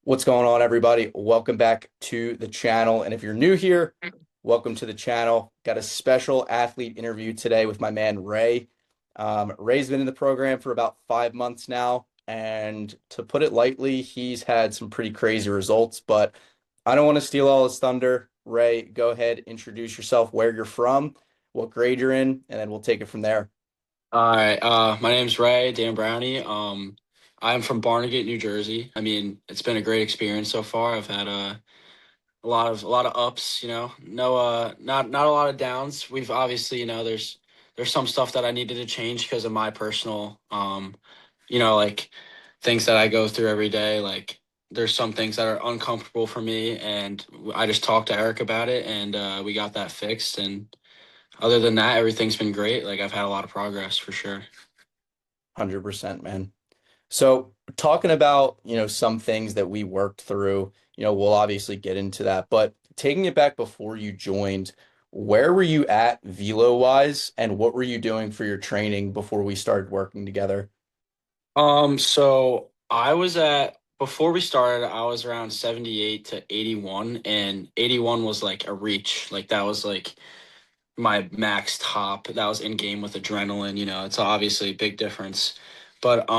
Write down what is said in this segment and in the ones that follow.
What's going on, everybody? Welcome back to the channel. And if you're new here, welcome to the channel. Got a special athlete interview today with my man, Ray. Ray's been in the program for about 5 months now. And to put it lightly, he's had some pretty crazy results, but I don't want to steal all his thunder. Ray, go ahead, introduce yourself, where you're from, what grade you're in, and then we'll take it from there. All right. My name's Ray Dan Brownie. I'm from Barnegat, New Jersey. I mean, it's been a great experience so far. I've had a lot of ups. No not a lot of downs. We've obviously there's some stuff that I needed to change because of my personal like things that I go through every day. Like there's some things that are uncomfortable for me, and I just talked to Eric about it, and we got that fixed. And other than that, everything's been great. Like I've had a lot of progress for sure. 100%, man. So talking about, some things that we worked through, we'll obviously get into that, but taking it back before you joined, where were you at velo wise and what were you doing for your training before we started working together? So I was at before we started, I was around 78 to 81, and 81 was like a reach. Like that was like my max top. That was in game with adrenaline, it's obviously a big difference. But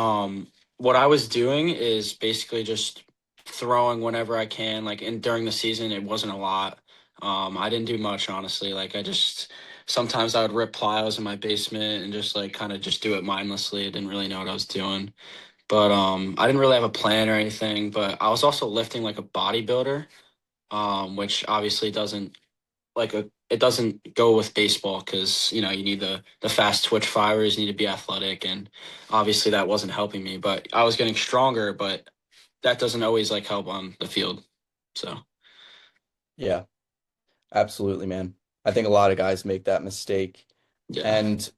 what I was doing is basically just throwing whenever I can. Like in during the season, it wasn't a lot. I didn't do much honestly. Like I just sometimes I would rip plyos in my basement and just like kind of just do it mindlessly. I didn't really know what I was doing. But I didn't really have a plan or anything. But I was also lifting like a bodybuilder, which obviously doesn't it doesn't go with baseball because you need the fast twitch fibers, you need to be athletic, and obviously that wasn't helping me. But I was getting stronger, but that doesn't always like help on the field. So Yeah, absolutely, man. I think a lot of guys make that mistake. yeah. And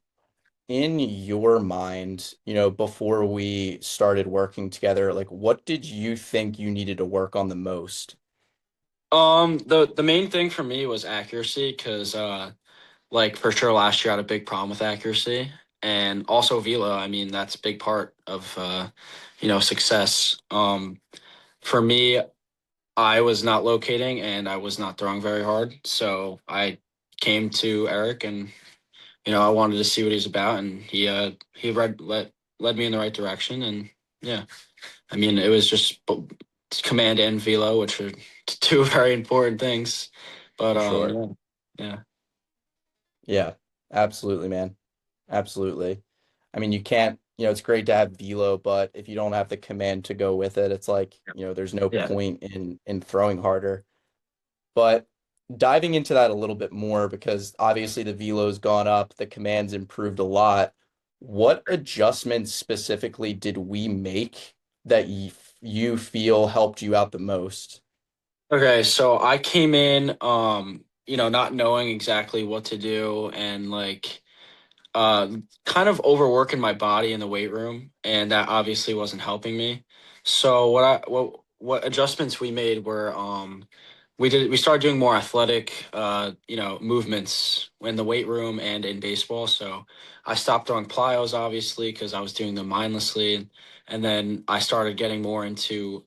in your mind, before we started working together, like what did you think you needed to work on the most? The main thing for me was accuracy because like for sure last year I had a big problem with accuracy and also velo. I mean that's a big part of success. For me, I was not locating and I was not throwing very hard. So I came to Eric and I wanted to see what he's about, and he led me in the right direction. And yeah, I mean it was just command and velo, which are two very important things. But For sure. yeah. Yeah. Yeah, absolutely, man. Absolutely. I mean, you can't, it's great to have velo, but if you don't have the command to go with it, it's like, there's no Yeah. point in throwing harder. But diving into that a little bit more because obviously the velo's gone up, the command's improved a lot. What adjustments specifically did we make that you feel helped you out the most? Okay, so I came in not knowing exactly what to do and like kind of overworking my body in the weight room, and that obviously wasn't helping me. So what adjustments we made were we started doing more athletic movements in the weight room and in baseball. So I stopped throwing plyos obviously because I was doing them mindlessly, and then I started getting more into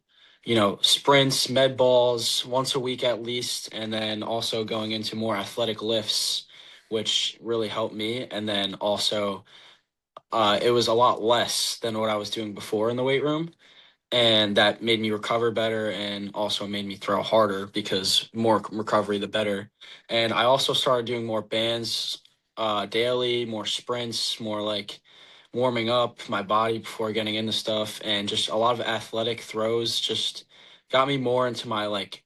sprints, med balls once a week at least, and then also going into more athletic lifts, which really helped me. And then also, it was a lot less than what I was doing before in the weight room. And that made me recover better and also made me throw harder because more recovery, the better. And I also started doing more bands daily, more sprints, more like warming up my body before getting into stuff. And just a lot of athletic throws just got me more into my like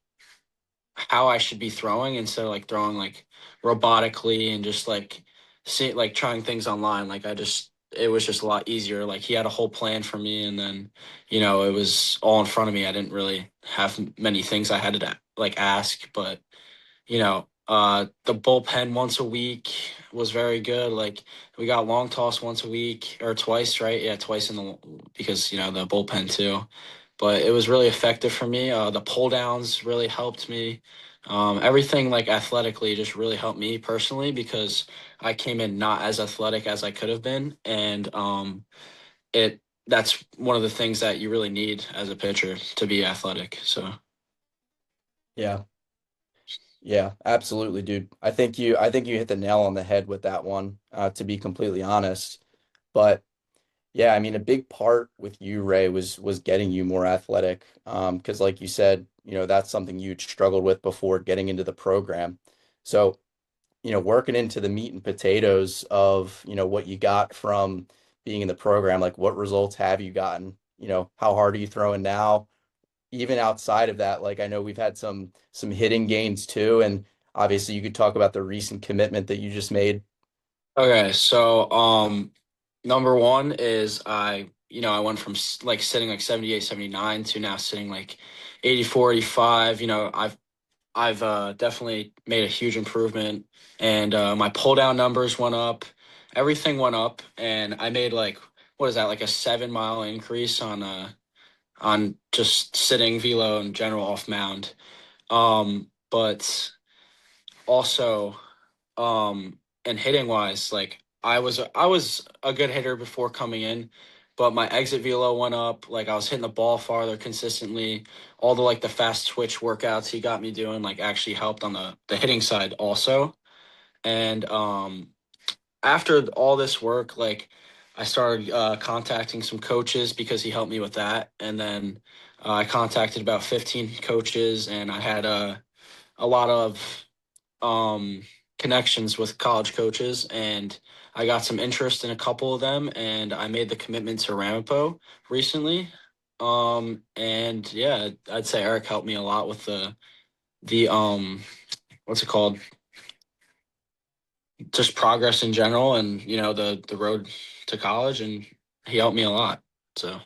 how I should be throwing instead of like throwing like robotically and just like see like trying things online. Like it was just a lot easier. Like he had a whole plan for me, and then it was all in front of me. I didn't really have many things I had to like ask, but the bullpen once a week was very good. Like we got long toss once a week or twice, right? Yeah, twice in the because the bullpen too. But it was really effective for me. The pull downs really helped me. Everything like athletically just really helped me personally because I came in not as athletic as I could have been, and it that's one of the things that you really need as a pitcher to be athletic. So Yeah. Yeah, absolutely, dude. I think you hit the nail on the head with that one, to be completely honest. But yeah, I mean, a big part with you, Ray, was getting you more athletic. Because like you said, that's something you struggled with before getting into the program. So, working into the meat and potatoes of, what you got from being in the program, like what results have you gotten? How hard are you throwing now? Even outside of that, like I know we've had some hitting gains too, and obviously you could talk about the recent commitment that you just made. okay, so number one is I went from like sitting like 78, 79 to now sitting like 84, 85. I've definitely made a huge improvement, and my pull down numbers went up. Everything went up, and I made like what is that, like a 7 mile increase on just sitting velo in general off mound. But also and hitting wise, like I was a good hitter before coming in, but my exit velo went up. Like I was hitting the ball farther consistently. All the like the fast twitch workouts he got me doing like actually helped on the hitting side also. And after all this work, like I started contacting some coaches because he helped me with that, and then I contacted about 15 coaches, and I had a lot of um, connections with college coaches, and I got some interest in a couple of them, and I made the commitment to Ramapo recently. And yeah, I'd say Eric helped me a lot with the what's it called? Just progress in general, and the road to college, and he helped me a lot. So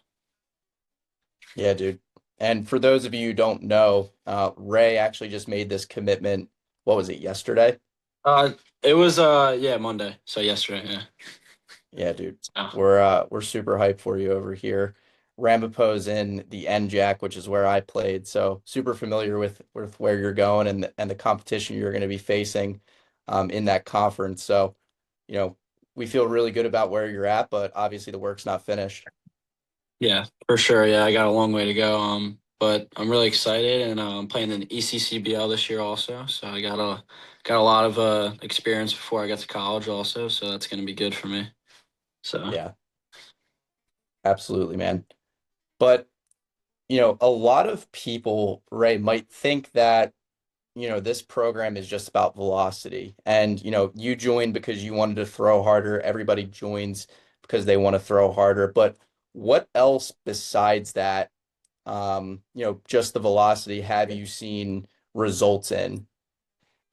Yeah, dude. And for those of you who don't know, Ray actually just made this commitment. What was it, yesterday? uh, it was yeah, Monday, so yesterday, yeah. Yeah, dude. So, We're super hyped for you over here. Ramapo's in the NJAC, which is where I played, so super familiar with where you're going and the competition you're going to be facing in that conference. So, you know, we feel really good about where you're at, but obviously the work's not finished. yeah, for sure. Yeah, I got a long way to go. But I'm really excited, and I'm playing in the ECCBL this year also. So I got a lot of experience before I get to college also. So that's gonna be good for me. So Yeah, absolutely, man. But, a lot of people, Ray, might think that this program is just about velocity. And, you joined because you wanted to throw harder. Everybody joins because they want to throw harder. But what else besides that, just the velocity, have you seen results in?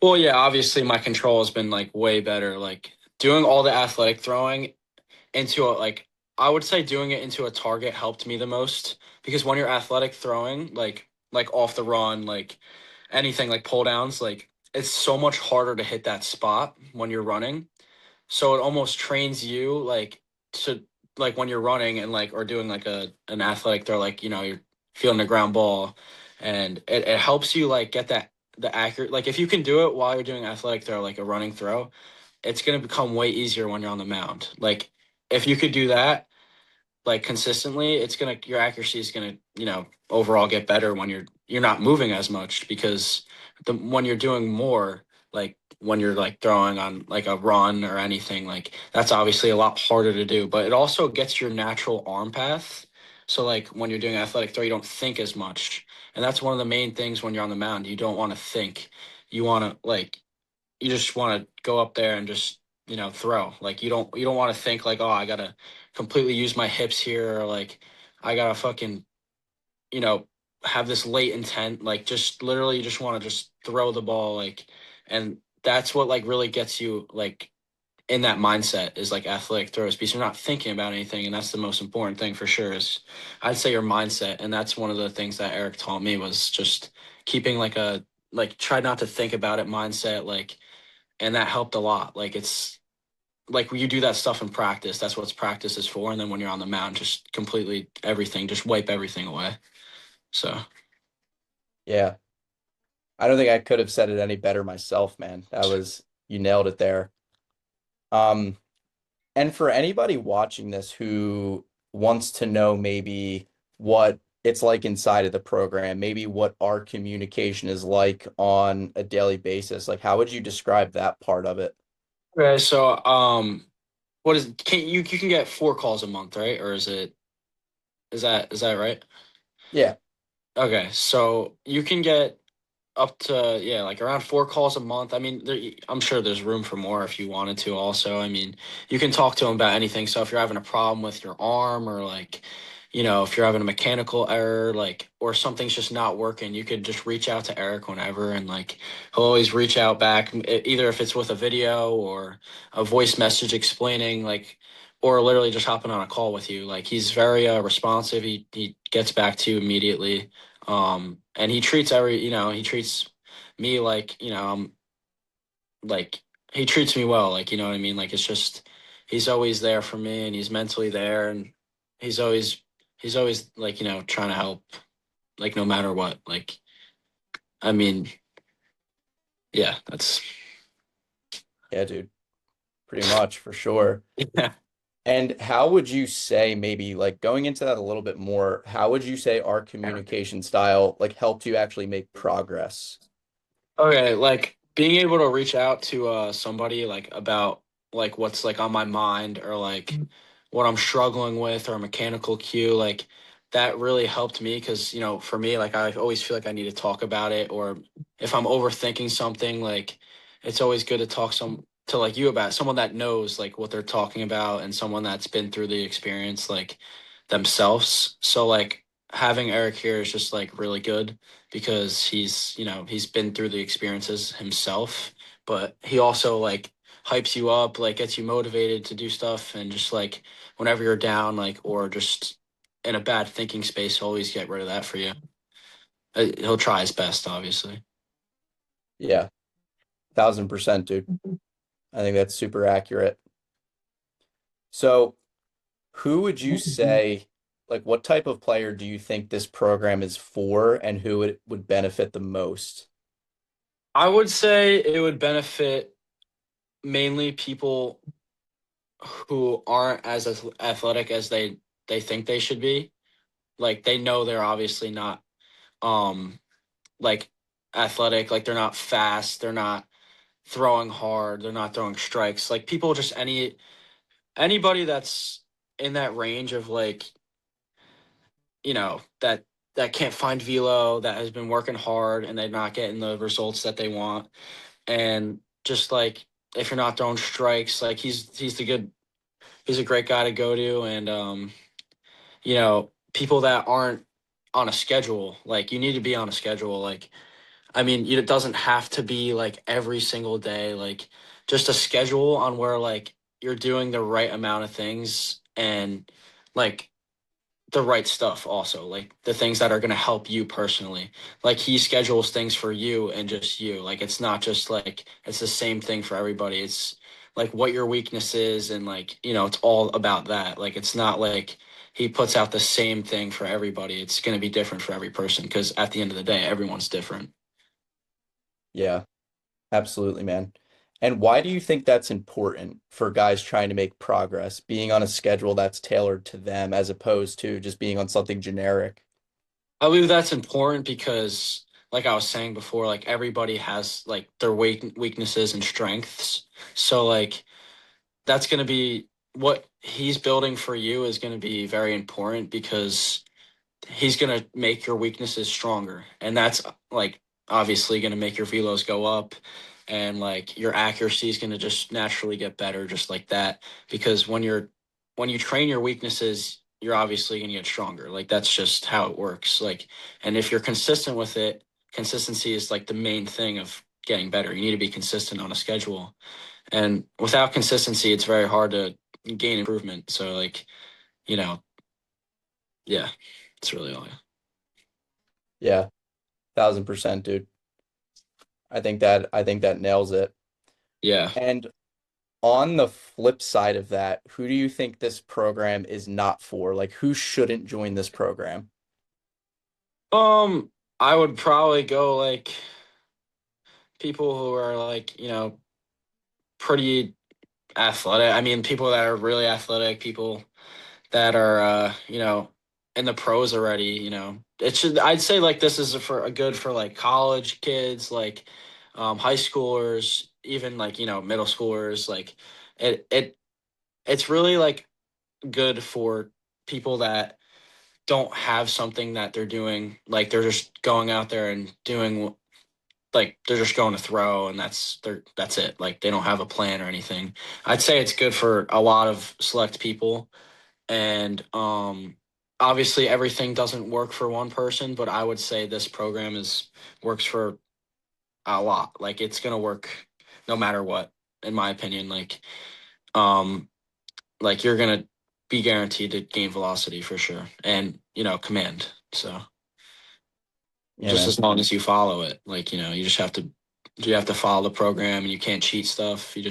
well, yeah, obviously my control has been like way better. Like doing all the athletic throwing into a like I would say doing it into a target helped me the most because when you're athletic throwing like off the run like anything like pull downs like it's so much harder to hit that spot when you're running, so it almost trains you like to like when you're running and like or doing like an athletic throw, like you're feeling the ground ball, and it helps you like get that the accurate, like if you can do it while you're doing athletic throw like a running throw, it's going to become way easier when you're on the mound. Like if you could do that like consistently, it's gonna your accuracy is gonna overall get better when you're not moving as much, because when you're doing more, like when you're like throwing on like a run or anything, like that's obviously a lot harder to do, but it also gets your natural arm path. So like when you're doing athletic throw, you don't think as much, and that's one of the main things when you're on the mound. You don't want to think. You want to like you just want to go up there and just throw. Like you don't want to think like, oh, I gotta completely use my hips here, or like I gotta fucking you know have this late intent. Like just literally you just want to just throw the ball, like, and that's what like really gets you like in that mindset is like athletic throws, because you're not thinking about anything, and that's the most important thing for sure is I'd say your mindset. And that's one of the things that Eric taught me was just keeping like a like try not to think about it mindset, like, and that helped a lot. Like it's like when you do that stuff in practice, that's what practice is for. And then when you're on the mound, just completely everything, just wipe everything away. So Yeah, I don't think I could have said it any better myself, man. You nailed it there. Um, and for anybody watching this who wants to know maybe what it's like inside of the program, maybe what our communication is like on a daily basis. Like, how would you describe that part of it? Okay, so what is can you can get 4 calls a month, right? Or is that right? Yeah. Okay, so you can get up to, yeah, like around 4 calls a month. I mean, I'm sure there's room for more if you wanted to. Also, I mean, you can talk to them about anything. So if you're having a problem with your arm, or like, if you're having a mechanical error, like, or something's just not working, you could just reach out to Eric whenever, and like he'll always reach out back, either if it's with a video or a voice message explaining, like, or literally just hopping on a call with you. Like, he's very responsive. He gets back to you immediately. And he treats me like, like, he treats me well, like, you know what I mean? Like, it's just, he's always there for me, and he's mentally there, and he's always, he's always like, trying to help, like, no matter what. Like, I mean, yeah, that's, Yeah, dude. Pretty much for sure. yeah. And how would you say, maybe like going into that a little bit more, how would you say our communication style like helped you actually make progress? Okay, like being able to reach out to somebody like about like what's like on my mind, or like what I'm struggling with, or a mechanical cue, like that really helped me, because for me, like, I always feel like I need to talk about it, or if I'm overthinking something, like it's always good to talk to like you about someone that knows like what they're talking about, and someone that's been through the experience like themselves. So like having Eric here is just like really good, because he's been through the experiences himself, but he also like hypes you up, like gets you motivated to do stuff, and just like whenever you're down, like, or just in a bad thinking space, he'll always get rid of that for you. He'll try his best, obviously. Yeah, 1000%, dude. I think that's super accurate. So, who would you say, like, what type of player do you think this program is for, and who it would benefit the most? I would say it would benefit mainly people who aren't as athletic as they think they should be. Like, they know they're obviously not um like athletic, like they're not fast, they're not throwing hard, they're not throwing strikes. Like, people, just anybody that's in that range of, like, that can't find velo, that has been working hard, and they're not getting the results that they want. And just like, if you're not throwing strikes, like, he's a great guy to go to. And people that aren't on a schedule, like, you need to be on a schedule. Like, I mean, it doesn't have to be like every single day, like just a schedule on where like you're doing the right amount of things, and like the right stuff also, like the things that are going to help you personally. Like, he schedules things for you and just you. Like, it's not just like it's the same thing for everybody. It's like what your weakness is, and like, it's all about that. Like, it's not like he puts out the same thing for everybody. It's going to be different for every person, because at the end of the day, everyone's different. Yeah, absolutely, man. And why do you think that's important for guys trying to make progress, being on a schedule that's tailored to them as opposed to just being on something generic? I believe that's important because, like I was saying before, like everybody has like their weaknesses and strengths. So like that's going to be what he's building for you, is going to be very important, because he's going to make your weaknesses stronger, and that's like obviously going to make your velos go up, and like your accuracy is going to just naturally get better, just like that, because when you train your weaknesses, you're obviously going to get stronger. Like, that's just how it works. Like, and if you're consistent with it, consistency is like the main thing of getting better. You need to be consistent on a schedule, and without consistency, it's very hard to gain improvement. So like, you know yeah, it's really all. Yeah, 1000%, dude. I think that nails it. Yeah. And on the flip side of that, who do you think this program is not for? Like, who shouldn't join this program? Um, I would probably go like people who are like, pretty athletic. I mean, people that are really athletic, people that are in the pros already. It should, I'd say, like, this is for a good for like college kids, like high schoolers, even like middle schoolers. Like it's really like good for people that don't have something that they're doing, like they're just going out there and doing, like they're just going to throw, and that's it, like they don't have a plan or anything. I'd say it's good for a lot of select people. And obviously everything doesn't work for one person, but I would say this program is works for a lot. Like it's gonna work no matter what, in my opinion. Um like you're gonna be guaranteed to gain velocity for sure, and command. So Yeah, just man. as long as you follow it, like you have to follow the program, and you can't cheat stuff. You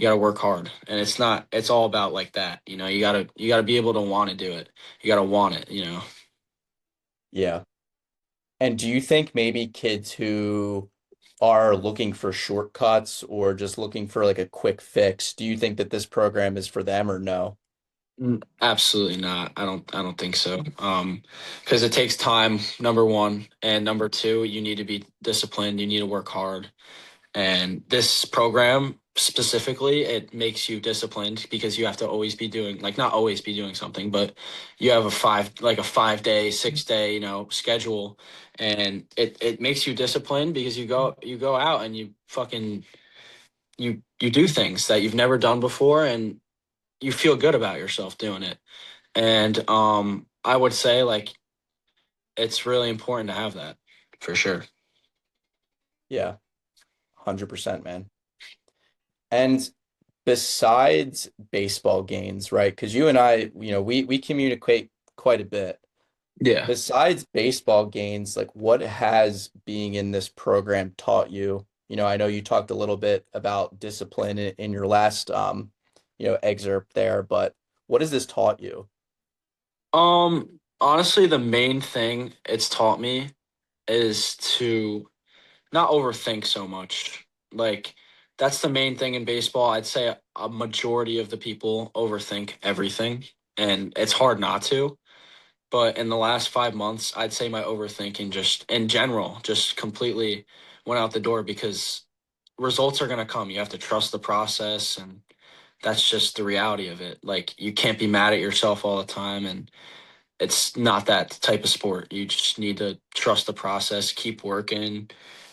gotta work hard, and it's all about like that. You gotta be able to want to do it. You gotta want it. Yeah. And do you think maybe kids who are looking for shortcuts or just looking for like a quick fix, do you think that this program is for them or no? Absolutely not. I don't think so. Because it takes time, number one, and number two, you need to be disciplined. You need to work hard. And this program specifically, it makes you disciplined because you have to always be doing, like, not always be doing something, but you have a 5 day, 6 day, schedule, and it makes you disciplined because you go out and you fucking you do things that you've never done before, and you feel good about yourself doing it. And I would say, like, it's really important to have that for sure. Yeah, 100%, man. And besides baseball games, right? Because you and I, we communicate quite a bit. Yeah. Besides baseball games, like what has being in this program taught you? I know you talked a little bit about discipline in your last excerpt there, but what has this taught you? Honestly, the main thing it's taught me is to not overthink so much. Like, that's the main thing in baseball. I'd say a majority of the people overthink everything, and it's hard not to. But in the last 5 months, I'd say my overthinking, just in general, just completely went out the door because results are going to come. You have to trust the process, and that's just the reality of it. Like, you can't be mad at yourself all the time, and it's not that type of sport. You just need to trust the process, keep working,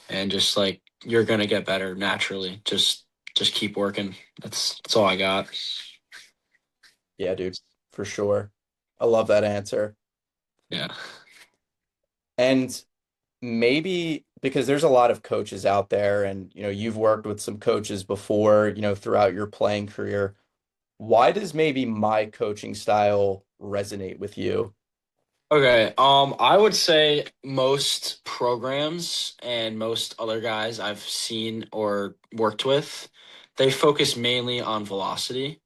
and just, like, you're going to get better naturally. Just keep working. That's all I got. Yeah, dude, for sure. I love that answer. Yeah. And maybe because there's a lot of coaches out there and you've worked with some coaches before, throughout your playing career. Why does maybe my coaching style resonate with you? Okay, I would say most programs and most other guys I've seen or worked with, they focus mainly on velocity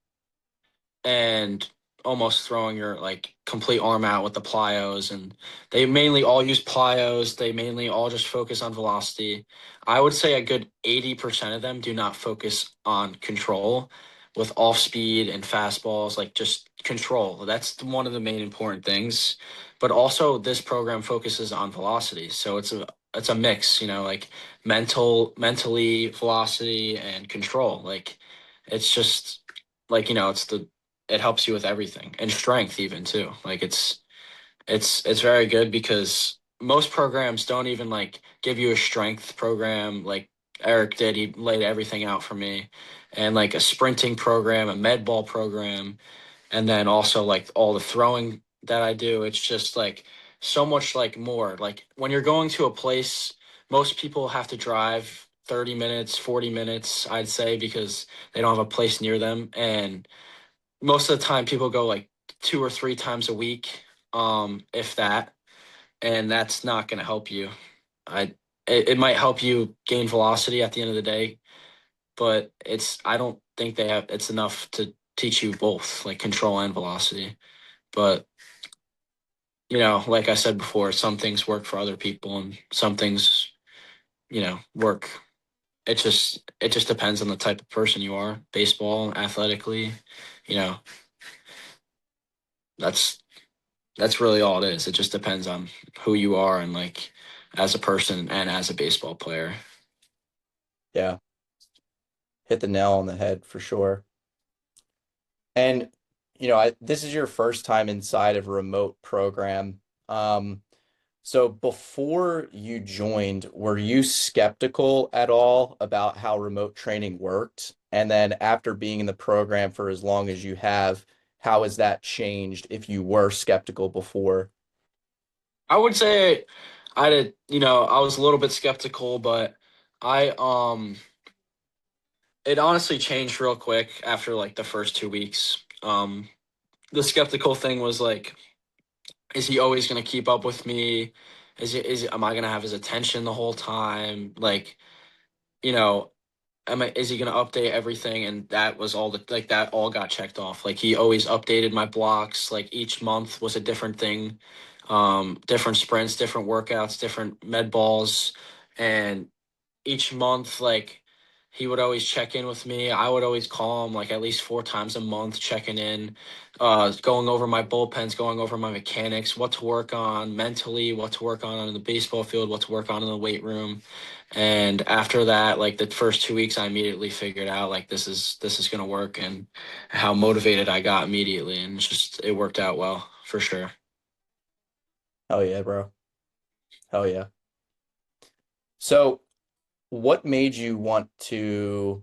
and almost throwing your, like, complete arm out with the plyos, and they mainly all use plyos. They mainly all just focus on velocity. I would say a good 80% of them do not focus on control with off speed and fastballs, like just control. That's one of the main important things. But also this program focuses on velocity. So it's a mix, like mentally velocity and control. Like it's just like, it helps you with everything, and strength even too. Like it's very good because most programs don't even, like, give you a strength program like Eric did. He laid everything out for me, and like a sprinting program, a med ball program, and then also like all the throwing that I do. It's just like so much like more. Like when you're going to a place, most people have to drive 30 minutes, 40 minutes, I'd say, because they don't have a place near them. And most of the time people go like 2 or 3 times a week, if that, and that's not going to help you. I it, it might help you gain velocity at the end of the day, but I don't think it's enough to teach you both, like control and velocity. But like I said before, some things work for other people, and some things work. It just depends on the type of person you are. Baseball, athletically, you know That's that's really all it is. It just depends on who you are and like as a person and as a baseball player. Yeah, hit the nail on the head for sure. And this is your first time inside of a remote program. Um, so before you joined, were you skeptical at all about how remote training worked? And then after being in the program for as long as you have, how has that changed if you were skeptical before? I would say I did, I was a little bit skeptical, but I it honestly changed real quick after like the first 2 weeks. The skeptical thing was like, is he always going to keep up with me? Am I going to have his attention the whole time? Like, you know, is he going to update everything? And that was all that all got checked off. Like he always updated my blocks. Like each month was a different thing, different sprints, different workouts, different med balls. And each month, like he would always check in with me. I would always call him like at least 4 times a month, checking in, going over my bullpens, going over my mechanics, what to work on mentally, what to work on the baseball field, what to work on in the weight room. And after that, like the first 2 weeks, I immediately figured out like this is gonna work, and how motivated I got immediately, and it worked out well for sure. Hell yeah, bro. Hell yeah. So what made you want to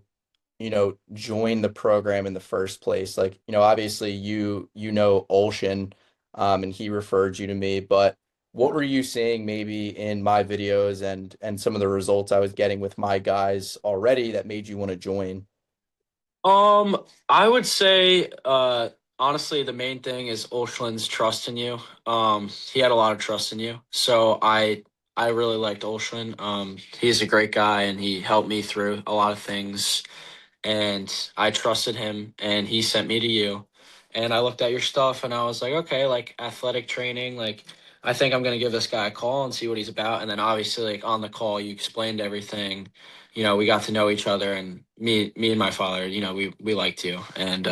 join the program in the first place? Like, obviously you know Olshan, and he referred you to me, but what were you seeing maybe in my videos and some of the results I was getting with my guys already that made you want to join? I would say, honestly, the main thing is Olshlin's trust in you. He had a lot of trust in you, so I really liked Olshlin. He's a great guy, and he helped me through a lot of things, and I trusted him, and he sent me to you. And I looked at your stuff, and I was like, okay, like athletic training, like I think I'm gonna give this guy a call and see what he's about. And then obviously, like on the call, you explained everything. We got to know each other, and me and my father, we liked you, and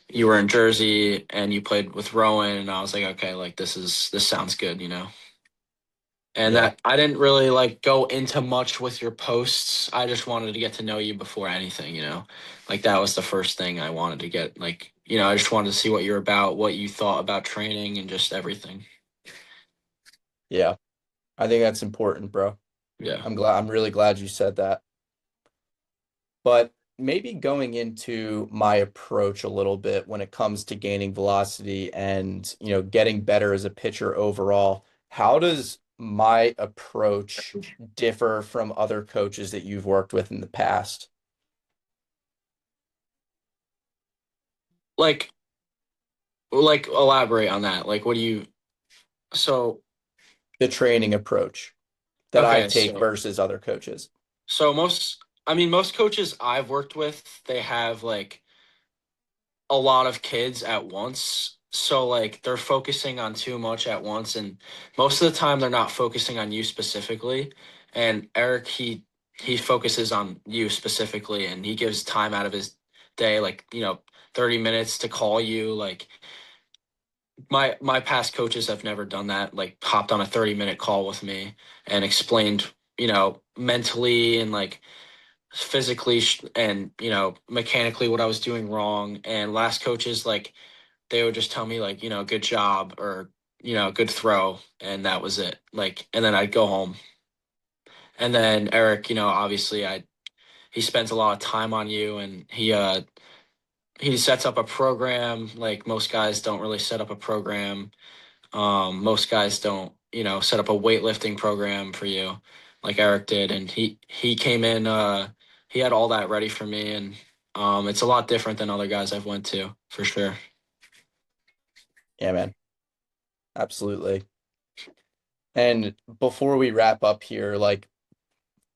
you were in Jersey, and you played with Rowan, and I was like, okay, like this sounds good. And Yeah. that I didn't really like go into much with your posts. I just wanted to get to know you before anything. Like that was the first thing I wanted to get. Like, I just wanted to see what you're about, what you thought about training and just everything. Yeah. I think that's important, bro. Yeah. I'm really glad you said that. But maybe going into my approach a little bit when it comes to gaining velocity and, getting better as a pitcher overall, how does my approach differ from other coaches that you've worked with in the past? Like like elaborate on that. Like what do you so The training approach that I okay, take versus other coaches. most coaches I've worked with, they have like a lot of kids at once. So like they're focusing on too much at once, and most of the time they're not focusing on you specifically. And Eric, he focuses on you specifically, and he gives time out of his day, like, 30 minutes to call you. Like my past coaches have never done that, like hopped on a 30-minute call with me and explained, mentally and like physically and mechanically what I was doing wrong. And last coaches, like they would just tell me like, good job, or good throw, and that was it. Like, and then I'd go home. And then Eric, obviously I he spends a lot of time on you, and he sets up a program. Like most guys don't really set up a program. Most guys don't, set up a weightlifting program for you like Eric did. And he came in, he had all that ready for me, and it's a lot different than other guys I've went to for sure. Yeah, man. Absolutely. And before we wrap up here, like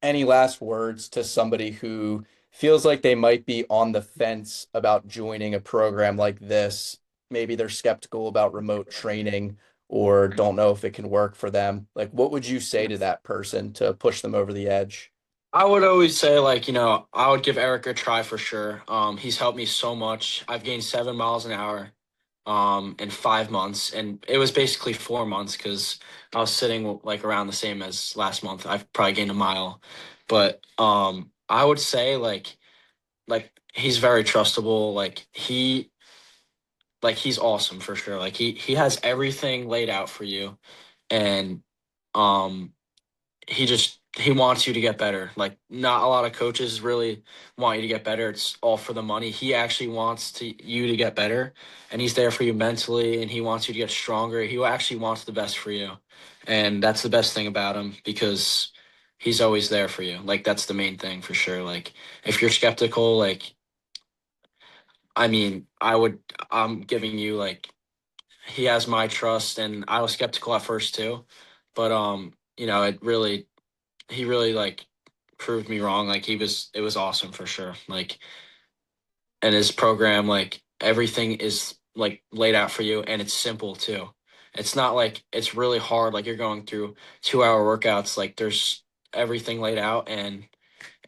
any last words to somebody who feels like they might be on the fence about joining a program like this? Maybe they're skeptical about remote training or don't know if it can work for them. Like, what would you say to that person to push them over the edge? I would always say like, I would give Eric a try for sure. He's helped me so much. I've gained 7 miles an hour. in 5 months, and it was basically 4 months because I was sitting like around the same as last month. I've probably gained a mile, but I would say like he's very trustable. He's awesome for sure. Like he has everything laid out for you, and um he wants you to get better. Like not a lot of coaches really want you to get better. It's all for the money. He actually wants you to get better, and he's there for you mentally, and he wants you to get stronger. He actually wants the best for you. And that's the best thing about him because he's always there for you. Like that's the main thing for sure. Like if you're skeptical, like I mean, I'm giving you like he has my trust, and I was skeptical at first too, but he really like proved me wrong. Like it was awesome for sure. Like, and his program, like everything is like laid out for you, and it's simple too. It's not like it's really hard. Like you're going through 2 hour workouts. Like there's everything laid out, and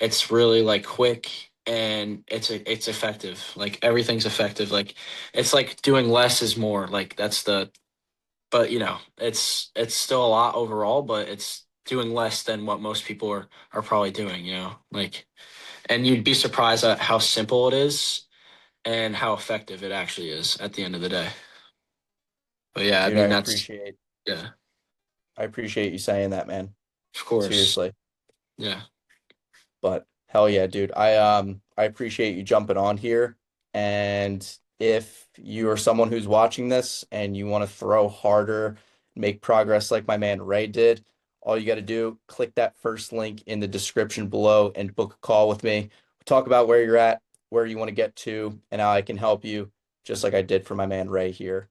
it's really like quick, and it's effective. Like everything's effective. Like it's like doing less is more. Like that's the but it's still a lot overall, but it's doing less than what most people are probably doing, like, and you'd be surprised at how simple it is and how effective it actually is at the end of the day. But yeah, I Dude, mean yeah, I appreciate you saying that, man. of course. Seriously. Yeah. But hell yeah, dude. I appreciate you jumping on here. And if you are someone who's watching this and you want to throw harder, make progress like my man Ray did, all you got to do, click that first link in the description below and book a call with me. Talk about where you're at, where you want to get to, and how I can help you, just like I did for my man Ray here.